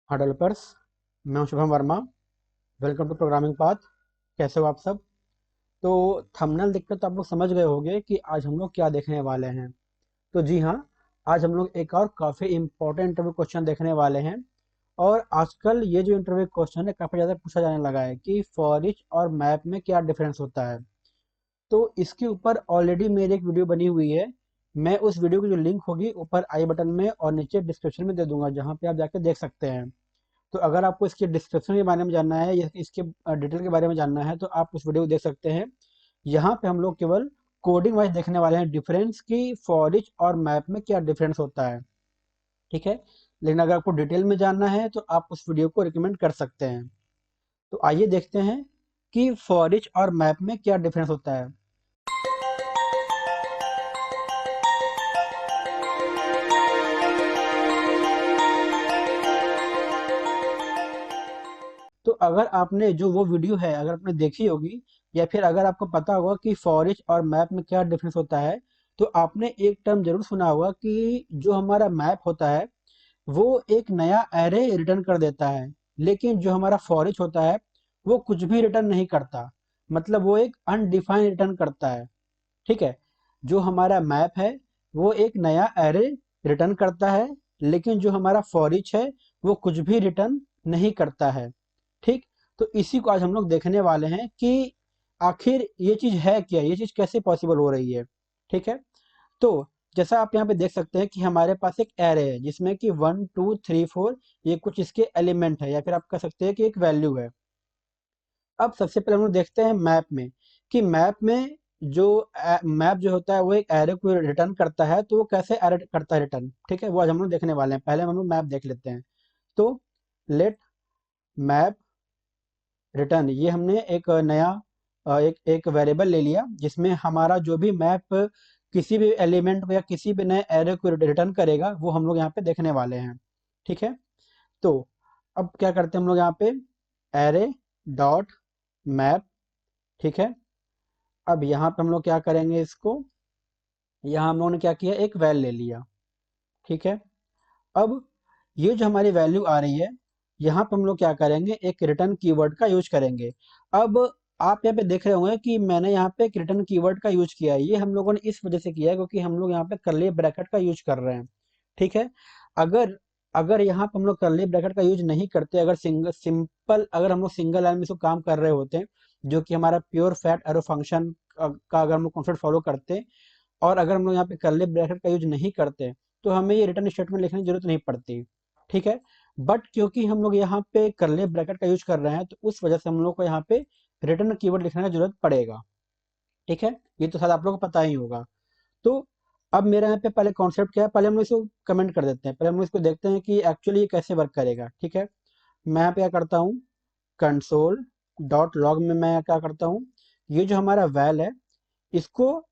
हाँ डेवलपर्स, मैं हूं Shubham Varma. Welcome to programming path. कैसे हो आप सब? तो थंबनेल देखकर तो आप लोग समझ गए होंगे कि आज हम लोग क्या देखने वाले हैं। तो जी हाँ, आज हम लोग एक और काफ़ी इंपॉर्टेंट इंटरव्यू क्वेश्चन देखने वाले हैं। और आजकल ये जो इंटरव्यू क्वेश्चन है काफ़ी ज़्यादा पूछा जाने लगा है कि फॉर ईच और मैप में क्या डिफरेंस होता है। तो इसके ऊपर ऑलरेडी मेरी एक वीडियो बनी हुई है। मैं उस वीडियो की जो लिंक होगी ऊपर आई बटन में और नीचे डिस्क्रिप्शन में दे दूंगा, जहाँ पे आप जाके देख सकते हैं। तो अगर आपको इसके डिस्क्रिप्शन के बारे में जानना है या इसके डिटेल के बारे में जानना है तो आप उस वीडियो को देख सकते हैं। यहाँ पे हम लोग केवल कोडिंग वाइज देखने वाले हैं डिफरेंस की फॉर ईच और मैप में क्या डिफरेंस होता है। ठीक है। लेकिन अगर आपको डिटेल में जानना है तो आप उस वीडियो को रिकमेंड कर सकते हैं। तो आइए देखते हैं कि फॉर ईच और मैप में क्या डिफरेंस होता है। तो अगर आपने जो वो वीडियो है अगर आपने देखी होगी या फिर अगर आपको पता होगा कि फॉर ईच और मैप में क्या डिफरेंस होता है, तो आपने एक टर्म जरूर सुना होगा कि जो हमारा मैप होता है वो एक नया एरे रिटर्न कर देता है। लेकिन जो हमारा फॉर ईच होता है वो कुछ भी रिटर्न नहीं करता। मतलब वो एक अनडिफाइंड रिटर्न करता है। ठीक है। जो हमारा मैप है वो एक नया एरे रिटर्न करता है, लेकिन जो हमारा फॉर ईच है वो कुछ भी रिटर्न नहीं करता है। ठीक। तो इसी को आज हम लोग देखने वाले हैं कि आखिर ये चीज है क्या, ये चीज कैसे पॉसिबल हो रही है। ठीक है। तो जैसा आप यहाँ पे देख सकते हैं कि हमारे पास एक एरे है जिसमें कि 1 2 3 4 ये कुछ इसके एलिमेंट है या फिर आप कह सकते हैं कि एक वैल्यू है। अब सबसे पहले हम लोग देखते हैं मैप में कि मैप में जो मैप जो होता है वो एक एरे को रिटर्न करता है, तो वो कैसे एरे करता है रिटर्न। ठीक है, वो आज हम लोग देखने वाले हैं। पहले हम लोग मैप देख लेते हैं। तो लेट मैप रिटर्न, ये हमने एक नया एक एक वेरिएबल ले लिया जिसमें हमारा जो भी मैप किसी भी एलिमेंट को या किसी भी नए एरे को रिटर्न करेगा वो हम लोग यहाँ पे देखने वाले हैं। ठीक है। तो अब क्या करते हैं हम लोग यहाँ पे एरे डॉट मैप। ठीक है। अब यहाँ पे हम लोग क्या करेंगे, इसको यहाँ हम लोगों ने क्या किया, एक वैल ले लिया। ठीक है। अब ये जो हमारी वैल्यू आ रही है यहाँ पे हम लोग क्या करेंगे, एक रिटर्न कीवर्ड का यूज करेंगे। अब आप यहाँ पे देख रहे होंगे कि मैंने यहाँ पे एक रिटर्न कीवर्ड का यूज किया है। ये हम लोगों ने इस वजह से किया है क्योंकि हम लोग यहाँ पे कर्ली ब्रैकेट का यूज कर रहे हैं। ठीक है। अगर अगर यहाँ पे हम लोग कर्ली ब्रैकेट का यूज नहीं करते, अगर सिंपल अगर हम लोग सिंगल लाइन में इसको काम कर रहे होते हैं, जो कि हमारा प्योर फैक्ट एरो फंक्शन का अगर हम लोग कॉन्सेप्ट फॉलो करते, और अगर हम लोग यहाँ पे कर्ली ब्रैकेट का यूज नहीं करते तो हमें ये रिटर्न स्टेटमेंट लिखने की जरूरत नहीं पड़ती। ठीक है। बट क्योंकि हम लोग यहाँ पे कर्ली ब्रैकेट का यूज कर रहे हैं तो उस वजह से हम लोग को यहाँ पे रिटर्न कीवर्ड लिखने की जरूरत पड़ेगा। ठीक है। ये तो शायद आप लोगों को पता ही होगा। तो अब मेरे यहाँ पे पहले कॉन्सेप्ट क्या है, पहले हम लोग इसको कमेंट कर देते हैं, पहले हम लोग इसको देखते हैं कि एक्चुअली ये कैसे वर्क करेगा। ठीक है। मैं यहाँ पे क्या करता हूँ, कंसोल डॉट लॉग में मैं क्या करता हूँ, ये जो हमारा वैल है इसको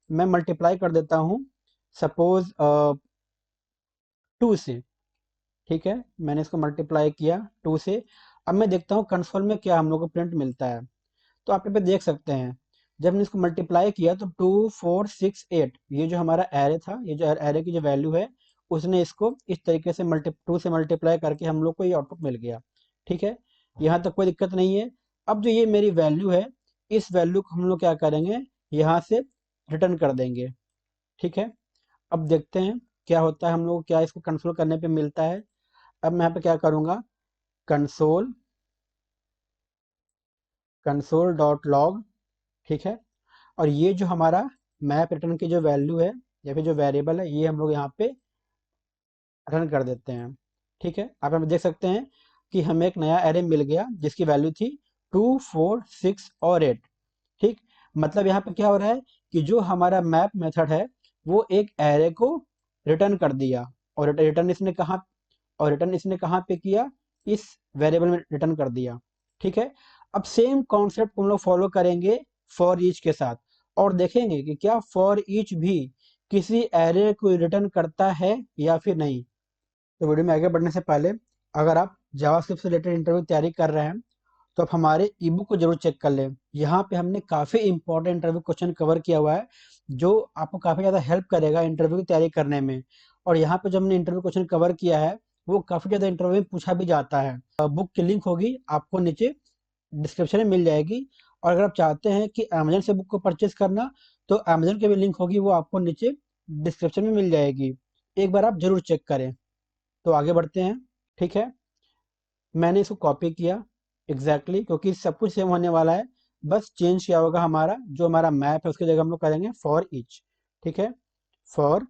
मैं मल्टीप्लाई कर देता हूँ सपोज 2 से। ठीक है। मैंने इसको मल्टीप्लाई किया 2 से। अब मैं देखता हूँ कंसोल में क्या हम लोग को प्रिंट मिलता है। तो आप यहाँ पे देख सकते हैं, जब मैंने इसको मल्टीप्लाई किया तो 2 4 6 8, ये जो हमारा एरे था, ये जो एरे की जो वैल्यू है उसने इसको इस तरीके से 2 से मल्टीप्लाई करके हम लोग को ये आउटपुट मिल गया। ठीक है। यहाँ तक कोई दिक्कत नहीं है। अब जो ये मेरी वैल्यू है, इस वैल्यू को हम लोग क्या करेंगे, यहाँ से रिटर्न कर देंगे। ठीक है। अब देखते हैं क्या होता है, हम लोग को क्या इसको कंसोल करने पे मिलता है। अब मैं यहाँ पे क्या करूँगा, कंसोल कंसोल डॉट लॉग। ठीक है। और ये जो हमारा मैप रिटर्न की जो वैल्यू है या फिर जो वेरिएबल है ये हम लोग यहाँ पे रन कर देते हैं। ठीक है। आप यहाँ पे देख सकते हैं कि हमें एक नया एरे मिल गया जिसकी वैल्यू थी 2 4 6 और 8। ठीक। मतलब यहाँ पे क्या हो रहा है कि जो हमारा मैप मेथड है वो एक एरे को रिटर्न कर दिया, और रिटर्न इसने कहाँ पे किया, इस वेरिएबल में रिटर्न कर दिया। ठीक है। अब सेम कॉन्सेप्ट हम लोग फॉलो करेंगे फॉर ईच के साथ, और देखेंगे कि क्या फॉर ईच भी किसी एरे को रिटर्न करता है या फिर नहीं। तो वीडियो में आगे बढ़ने से पहले अगर आप जावास्क्रिप्ट से रिलेटेड इंटरव्यू तैयारी कर रहे हैं तो आप हमारे ईबुक को जरूर चेक कर लें। यहाँ पे हमने काफ़ी इंपॉर्टेंट इंटरव्यू क्वेश्चन कवर किया हुआ है जो आपको काफ़ी ज़्यादा हेल्प करेगा इंटरव्यू की तैयारी करने में। और यहाँ पे जो हमने इंटरव्यू क्वेश्चन कवर किया है वो काफ़ी ज़्यादा इंटरव्यू में पूछा भी जाता है। बुक की लिंक होगी आपको नीचे डिस्क्रिप्शन में मिल जाएगी, और अगर आप चाहते हैं कि अमेजन से बुक को परचेज करना, तो अमेजन की भी लिंक होगी, वो आपको नीचे डिस्क्रिप्शन में मिल जाएगी। एक बार आप जरूर चेक करें। तो आगे बढ़ते हैं। ठीक है, मैंने इसको कॉपी किया एग्जैक्टली क्योंकि सब कुछ सेम होने वाला है। बस चेंज किया होगा हमारा जो हमारा मैप है उसकी जगह हम लोग करेंगे फॉर ईच। ठीक है, फॉर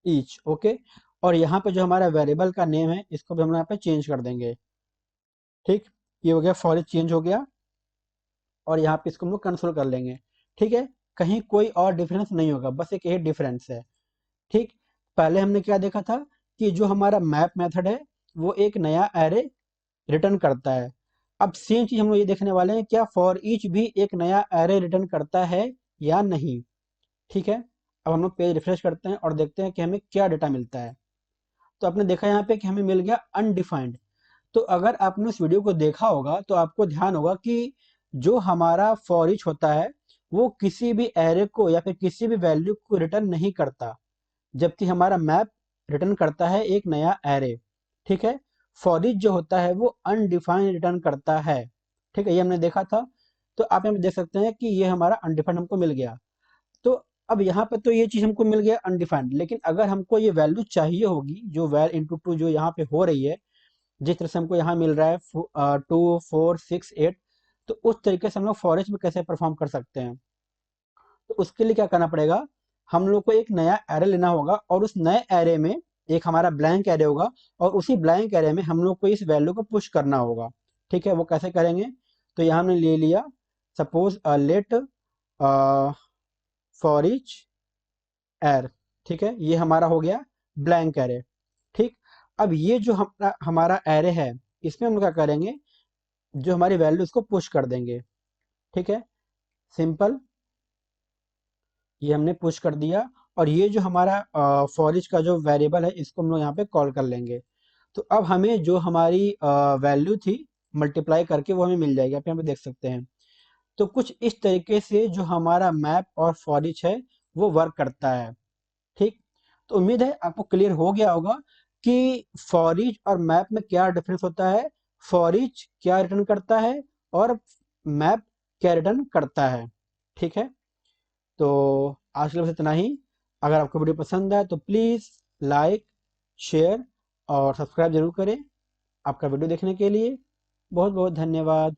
ईच। ओके, और यहाँ पे जो हमारा वेरिएबल का नेम है इसको भी हम यहाँ पे चेंज कर देंगे। ठीक, ये हो गया, फॉर ईच चेंज हो गया, और यहाँ पे इसको हम लोग कंसोल कर लेंगे। ठीक है, कहीं कोई और डिफरेंस नहीं होगा, बस एक यही डिफरेंस है। ठीक, पहले हमने क्या देखा था कि जो हमारा मैप मेथड है वो एक नया एरे रिटर्न करता है। अब सेम चीज हम लोग ये देखने वाले हैं, क्या फॉर ईच भी एक नया एरे रिटर्न करता है या नहीं। ठीक है, अब हम लोग पेज रिफ्रेश करते हैं और देखते हैं कि हमें क्या डेटा मिलता है। तो आपने देखा यहाँ पे कि हमें मिल गया अनडिफाइंड। तो अगर आपने उस वीडियो को देखा होगा तो आपको ध्यान होगा कि जो हमारा फॉर ईच होता है वो किसी भी एरे को या फिर किसी भी वैल्यू को रिटर्न नहीं करता, जबकि हमारा मैप रिटर्न करता है एक नया एरे। ठीक है, फॉर ईच जो होता है वो अनडिफाइंड रिटर्न करता है। ठीक है, ये हमने देखा था। तो आप यहाँ पे देख सकते हैं कि ये हमारा अनडिफाइंड हमको मिल गया। तो अब यहाँ पे तो ये चीज हमको मिल गया अनडिफाइंड, लेकिन अगर हमको ये वैल्यू चाहिए होगी जो वैल इंटू टू जो यहाँ पे हो रही है, जिस तरह से हमको यहाँ मिल रहा है 2 4 6 8, तो उस तरीके से हम लोग फॉर ईच में कैसे परफॉर्म कर सकते हैं। तो उसके लिए क्या करना पड़ेगा, हम लोग को एक नया एरे लेना होगा, और उस नए एरे में एक हमारा ब्लैंक एरे होगा, और उसी ब्लैंक एरे में हम लोग को इस वैल्यू को पुश करना होगा। ठीक है, वो कैसे करेंगे, तो यहाँ हमने ले लिया सपोज लेट फॉर ईच एर। ठीक है, ये हमारा हो गया ब्लैंक एरे। ठीक, अब ये जो हमारा हमारा एरे है इसमें हम लोग क्या करेंगे, जो हमारी वैल्यू उसको पुश कर देंगे। ठीक है, सिंपल, ये हमने पुश कर दिया, और ये जो हमारा फॉर ईच का जो वेरिएबल है इसको हम लोग यहाँ पे कॉल कर लेंगे। तो अब हमें जो हमारी वैल्यू थी मल्टीप्लाई करके वो हमें मिल जाएगी, आप यहाँ पे देख सकते हैं। तो कुछ इस तरीके से जो हमारा मैप और फॉर ईच है वो वर्क करता है। ठीक, तो उम्मीद है आपको क्लियर हो गया होगा कि फॉर ईच और मैप में क्या डिफरेंस होता है, फॉर ईच क्या रिटर्न करता है और मैप क्या रिटर्न करता है। ठीक है, तो आज के लिए बस इतना ही। अगर आपको वीडियो पसंद आए तो प्लीज़ लाइक, शेयर और सब्सक्राइब जरूर करें। आपका वीडियो देखने के लिए बहुत बहुत धन्यवाद।